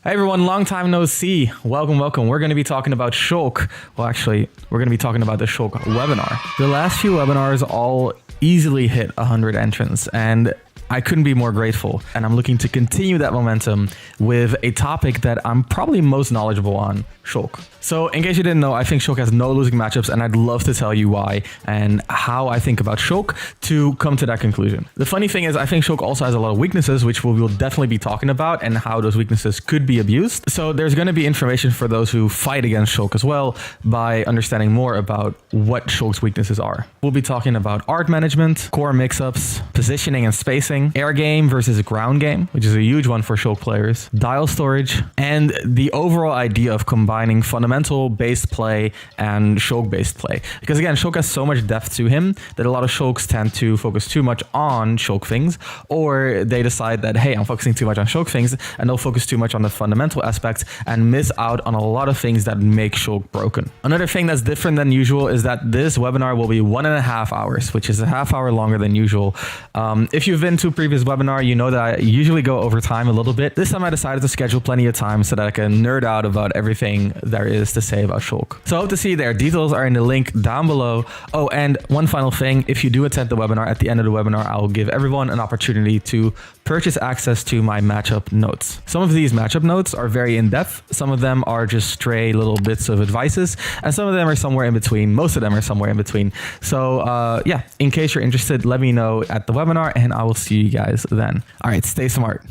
Hey everyone, long time no see. Welcome. We're going to be talking about Shulk. Well, actually, we're going to be talking about the Shulk webinar. The last few webinars all easily hit 100 entrants, and I couldn't be more grateful. And I'm looking to continue that momentum with a topic that I'm probably most knowledgeable on, Shulk. So in case you didn't know, I think Shulk has no losing matchups, and I'd love to tell you why and how I think about Shulk to come to that conclusion. The funny thing is, I think Shulk also has a lot of weaknesses, which we will definitely be talking about, and how those weaknesses could be abused. So there's going to be information for those who fight against Shulk as well by understanding more about what Shulk's weaknesses are. We'll be talking about art management, core mix-ups, positioning and spacing, air game versus ground game, which is a huge one for Shulk players, dial storage, and the overall idea of combining fundamental based play and Shulk based play. Because again, Shulk has so much depth to him that a lot of Shulks tend to focus too much on Shulk things, or they decide that, hey, I'm focusing too much on Shulk things, and they'll focus too much on the fundamental aspects and miss out on a lot of things that make Shulk broken. Another thing that's different than usual is that this webinar will be 1.5 hours, which is a half hour longer than usual. If you've been to a previous webinar, you know that I usually go over time a little bit. This time I decided to schedule plenty of time so that I can nerd out about everything there is to say about Shulk. So I hope to see you there. Details are in the link down below. Oh, and one final thing, if you do attend the webinar, at the end of the webinar, I will give everyone an opportunity to purchase access to my matchup notes. Some of these matchup notes are very in-depth. Some of them are just stray little bits of advices, and some of them are somewhere in between. Most of them are somewhere in between. So yeah, in case you're interested, let me know at the webinar, and I will see you guys then. All right, stay smart.